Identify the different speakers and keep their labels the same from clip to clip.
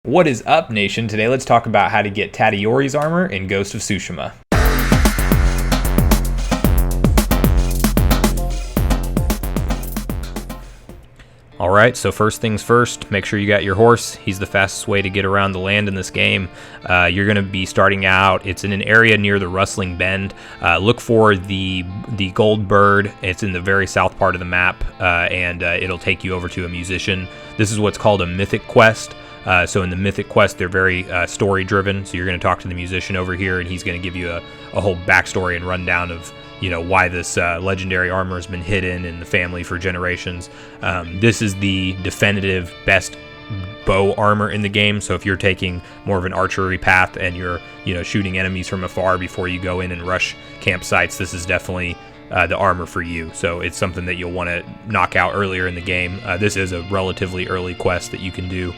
Speaker 1: What is up, nation? Today let's talk about how to get Tadayori's armor in Ghost of Tsushima. Alright, so first things first, make sure you got your horse. He's the fastest way to get around the land in this game. You're going to be starting out, it's in an area near the Rustling Bend. Look for the gold bird. It's in the very south part of the map, and it'll take you over to a musician. This is what's called a mythic quest. So in the mythic quest, they're very story driven. So you're going to talk to the musician over here, and he's going to give you a whole backstory and rundown of why this legendary armor has been hidden in the family for generations. This is the definitive best bow armor in the game. So if you're taking more of an archery path and you're shooting enemies from afar before you go in and rush campsites, this is definitely the armor for you. So it's something that you'll want to knock out earlier in the game. This is a relatively early quest that you can do.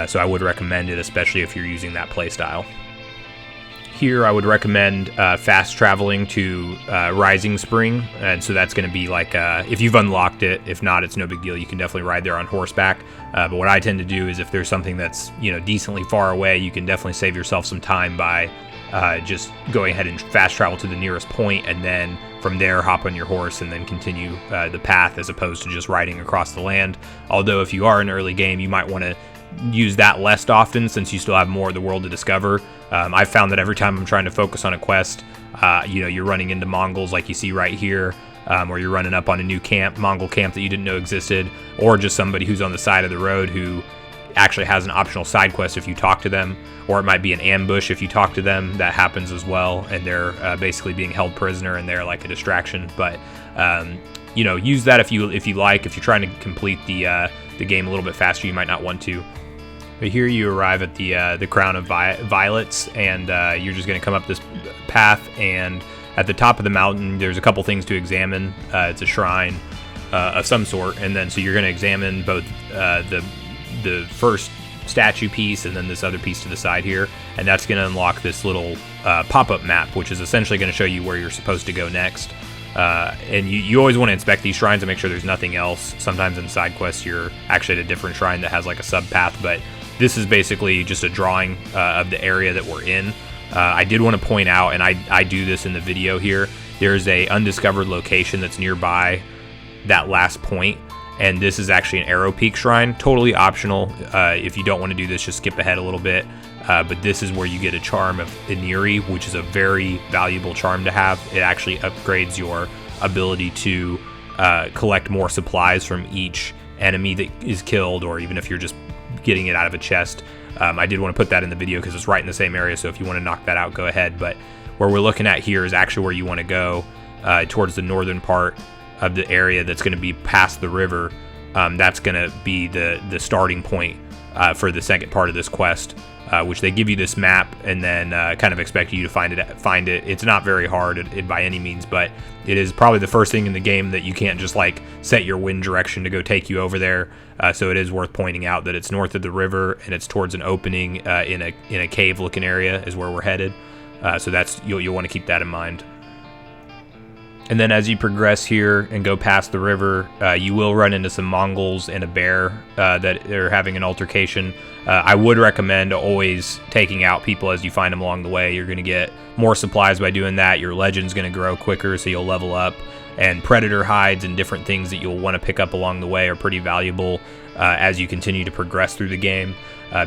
Speaker 1: So I would recommend it, especially if you're using that playstyle. Here I would recommend fast traveling to Rising Spring, and so that's going to be like, if you've unlocked it. If not, it's no big deal. You can definitely ride there on horseback. But what I tend to do is if there's something that's decently far away, you can definitely save yourself some time by just going ahead and fast travel to the nearest point, and then from there hop on your horse and then continue the path as opposed to just riding across the land. Although if you are in early game, you might want to use that less often since you still have more of the world to discover. I've found that every time I'm trying to focus on a quest, you're running into Mongols like you see right here, or you're running up on a new Mongol camp that you didn't know existed, or just somebody who's on the side of the road who actually has an optional side quest if you talk to them, or it might be an ambush if you talk to them. That happens as well, and they're basically being held prisoner and they're like a distraction. But use that if you like. If you're trying to complete the game a little bit faster, you might not want to. But here you arrive at the Crown of Violets, and you're just going to come up this path, and at the top of the mountain there's a couple things to examine. It's a shrine of some sort, and then so you're going to examine both the first statue piece and then this other piece to the side here, and that's going to unlock this little pop-up map, which is essentially going to show you where you're supposed to go next. And you always want to inspect these shrines and make sure there's nothing else. Sometimes in side quests you're actually at a different shrine that has like a sub path, but this is basically just a drawing of the area that we're in. I did want to point out, and I do this in the video here, there's a undiscovered location that's nearby that last point, and this is actually an Arrow Peak shrine. Totally optional. If you don't want to do this, just skip ahead a little bit. But this is where you get a charm of Iniri, which is a very valuable charm to have. It actually upgrades your ability to collect more supplies from each enemy that is killed, or even if you're just getting it out of a chest. I did want to put that in the video because it's right in the same area, so if you want to knock that out, go ahead. But where we're looking at here is actually where you want to go, towards the northern part of the area that's going to be past the river. That's going to be the starting point for the second part of this quest, which they give you this map and then kind of expect you to find it. It's not very hard by any means, but it is probably the first thing in the game that you can't just like set your wind direction to go take you over there. So it is worth pointing out that it's north of the river and it's towards an opening in a cave looking area is where we're headed. So that's you'll want to keep that in mind. And then as you progress here and go past the river, you will run into some Mongols and a bear that are having an altercation. I would recommend always taking out people as you find them along the way. You're going to get more supplies by doing that. Your legend's going to grow quicker, so you'll level up. And predator hides and different things that you'll want to pick up along the way are pretty valuable as you continue to progress through the game,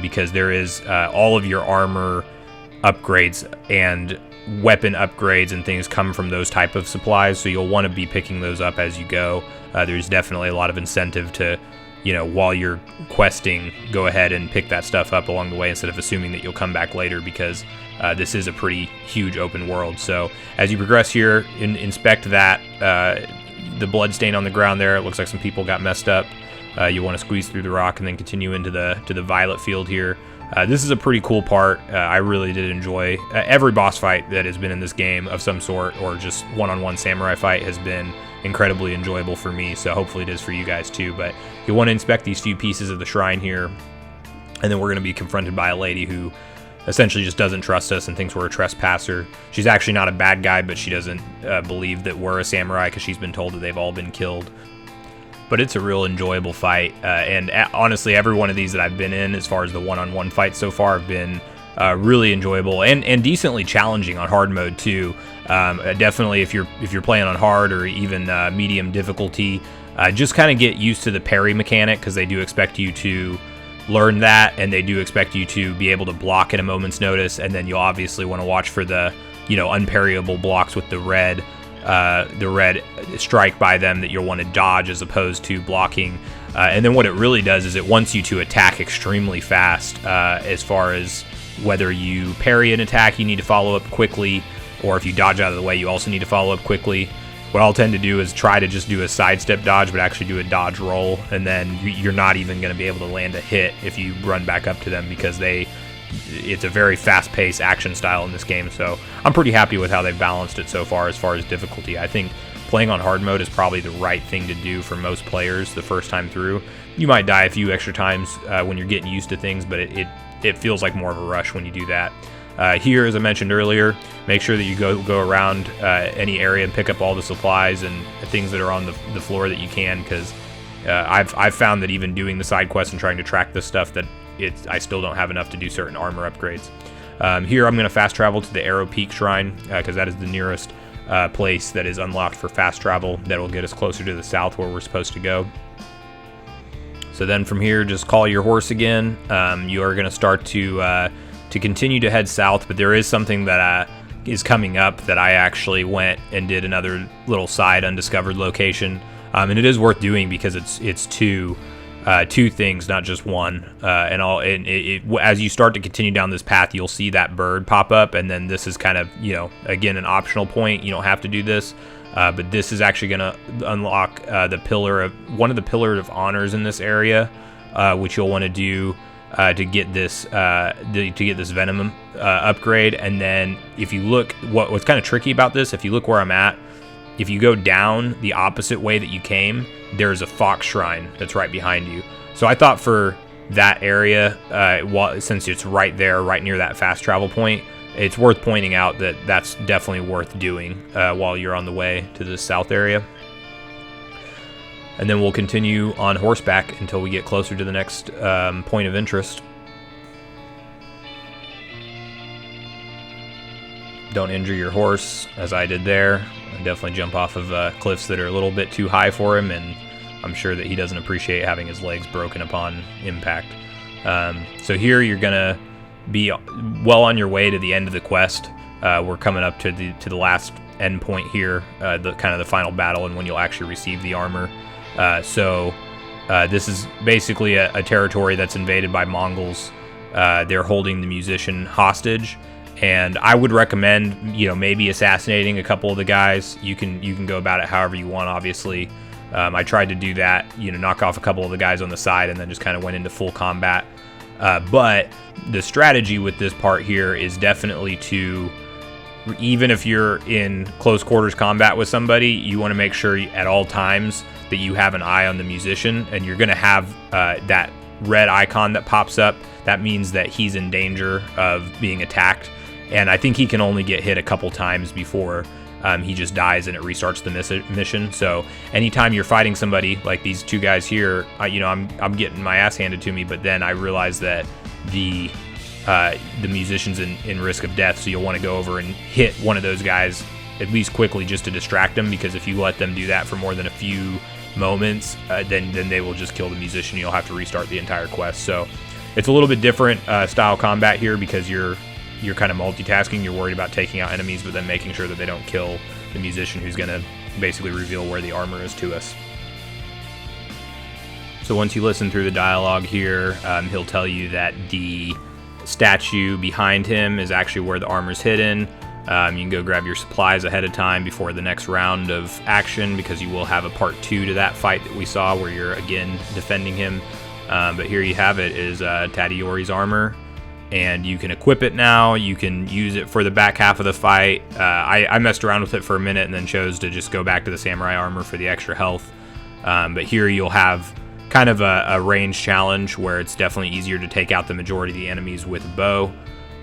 Speaker 1: because there is all of your armor upgrades and weapon upgrades and things come from those type of supplies, so you'll want to be picking those up as you go. There's definitely a lot of incentive to, while you're questing, go ahead and pick that stuff up along the way instead of assuming that you'll come back later, because this is a pretty huge open world. So as you progress here, inspect that. The blood stain on the ground there, it looks like some people got messed up. You want to squeeze through the rock and then continue into the violet field here. This is a pretty cool part. I really did enjoy every boss fight that has been in this game of some sort, or just one-on-one samurai fight has been incredibly enjoyable for me, so hopefully it is for you guys too. But you'll want to inspect these few pieces of the shrine here, and then we're going to be confronted by a lady who essentially just doesn't trust us and thinks we're a trespasser. She's actually not a bad guy, but she doesn't believe that we're a samurai because she's been told that they've all been killed. but it's a real enjoyable fight. And honestly, every one of these that I've been in, as far as the one-on-one fights so far, have been really enjoyable and decently challenging on hard mode too. Definitely, if you're playing on hard or even medium difficulty, just kind of get used to the parry mechanic, because they do expect you to learn that, and they do expect you to be able to block at a moment's notice. And then you'll obviously want to watch for the unparryable blocks with the red strike by them that you'll want to dodge as opposed to blocking. And then what it really does is it wants you to attack extremely fast, as far as whether you parry an attack, you need to follow up quickly, or if you dodge out of the way, you also need to follow up quickly. What I'll tend to do is try to just do a sidestep dodge, but actually do a dodge roll, and then you're not even going to be able to land a hit if you run back up to them, because it's a very fast-paced action style in this game. So I'm pretty happy with how they've balanced it so far as difficulty. I think playing on hard mode is probably the right thing to do for most players the first time through. You might die a few extra times when you're getting used to things, but it feels like more of a rush when you do that. Here, as I mentioned earlier, make sure that you go around any area and pick up all the supplies and things that are on the floor that you can, because I've found that even doing the side quests and trying to track this stuff, that I still don't have enough to do certain armor upgrades. Here, I'm going to fast travel to the Arrow Peak Shrine, because that is the nearest place that is unlocked for fast travel that will get us closer to the south where we're supposed to go. So then from here, just call your horse again. You are going to start to continue to head south, but there is something that is coming up that I actually went and did another little side undiscovered location, and it is worth doing because it's two things, not just one. As you start to continue down this path, you'll see that bird pop up, and then this is kind of again an optional point. You don't have to do this, but this is actually going to unlock one of the Pillar of Honors in this area, which you'll want to do to get this venom upgrade. And then if you look, what's kind of tricky about this, if you look where I'm at, if you go down the opposite way that you came, there's a fox shrine that's right behind you. So I thought for that area, since it's right there, right near that fast travel point, it's worth pointing out that that's definitely worth doing while you're on the way to the south area. And then we'll continue on horseback until we get closer to the next point of interest. Don't injure your horse, as I did there. Definitely jump off of cliffs that are a little bit too high for him, and I'm sure that he doesn't appreciate having his legs broken upon impact. So here you're gonna be well on your way to the end of the quest. We're coming up to the last end point here, the kind of the final battle, and when you'll actually receive the armor. So this is basically a territory that's invaded by Mongols. They're holding the musician hostage, and I would recommend maybe assassinating a couple of the guys. You can go about it however you want, obviously. I tried to do that, knock off a couple of the guys on the side, and then just kind of went into full combat. But the strategy with this part here is definitely to, even if you're in close quarters combat with somebody, you want to make sure at all times that you have an eye on the musician, and you're going to have that red icon that pops up. That means that he's in danger of being attacked, and I think he can only get hit a couple times before he just dies and it restarts the mission. So anytime you're fighting somebody like these two guys here, I'm getting my ass handed to me, but then I realize that the musician's in risk of death, so you'll want to go over and hit one of those guys at least quickly, just to distract them, because if you let them do that for more than a few moments, then they will just kill the musician. You'll have to restart the entire quest. So it's a little bit different style combat here, because you're kind of multitasking. You're worried about taking out enemies, but then making sure that they don't kill the musician, who's going to basically reveal where the armor is to us. So once you listen through the dialogue here, he'll tell you that the statue behind him is actually where the armor's hidden. You can go grab your supplies ahead of time before the next round of action, because you will have a part 2 to that fight that we saw where you're again defending him. But here you have it, is Tadayori's armor, and you can equip it now. You can use it for the back half of the fight. I messed around with it for a minute and then chose to just go back to the samurai armor for the extra health. But here you'll have kind of a range challenge where it's definitely easier to take out the majority of the enemies with a bow.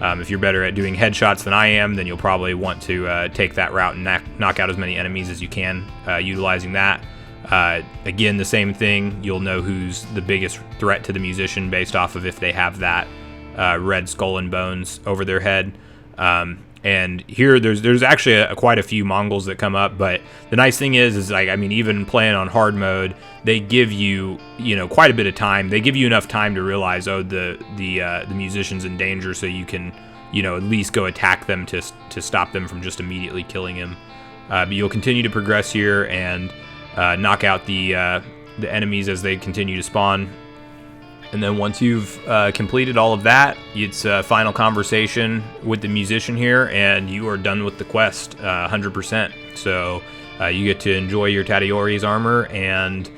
Speaker 1: If you're better at doing headshots than I am, then you'll probably want to take that route and knock out as many enemies as you can utilizing that. Again, the same thing. You'll know who's the biggest threat to the musician based off of if they have that red skull and bones over their head. And here there's actually quite a few Mongols that come up, but the nice thing is like, I mean, even playing on hard mode, they give you, quite a bit of time. They give you enough time to realize, oh, the musician's in danger, so you can, at least go attack them to stop them from just immediately killing him. But you'll continue to progress here and knock out the enemies as they continue to spawn. And then once you've completed all of that, it's a final conversation with the musician here, and you are done with the quest 100%. So you get to enjoy your Tadayori's armor and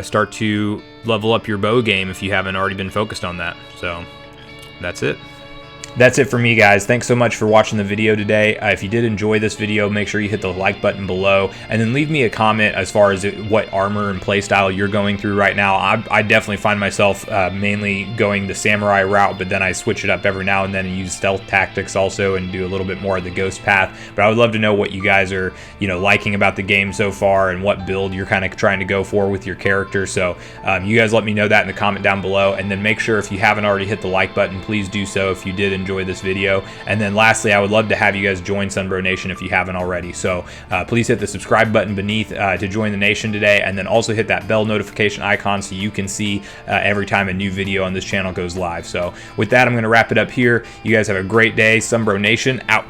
Speaker 1: start to level up your bow game if you haven't already been focused on that. So that's it. That's it for me, guys. Thanks so much for watching the video today. If you did enjoy this video, make sure you hit the like button below, and then leave me a comment as far as what armor and playstyle you're going through right now. I definitely find myself mainly going the samurai route, but then I switch it up every now and then and use stealth tactics also and do a little bit more of the ghost path. But I would love to know what you guys are, liking about the game so far and what build you're kind of trying to go for with your character. So you guys let me know that in the comment down below, and then make sure if you haven't already hit the like button, please do so if you did enjoy this video. And then lastly, I would love to have you guys join Sunbro Nation if you haven't already. So please hit the subscribe button beneath to join the nation today, and then also hit that bell notification icon so you can see every time a new video on this channel goes live. So with that, I'm going to wrap it up here. You guys have a great day. Sunbro Nation out.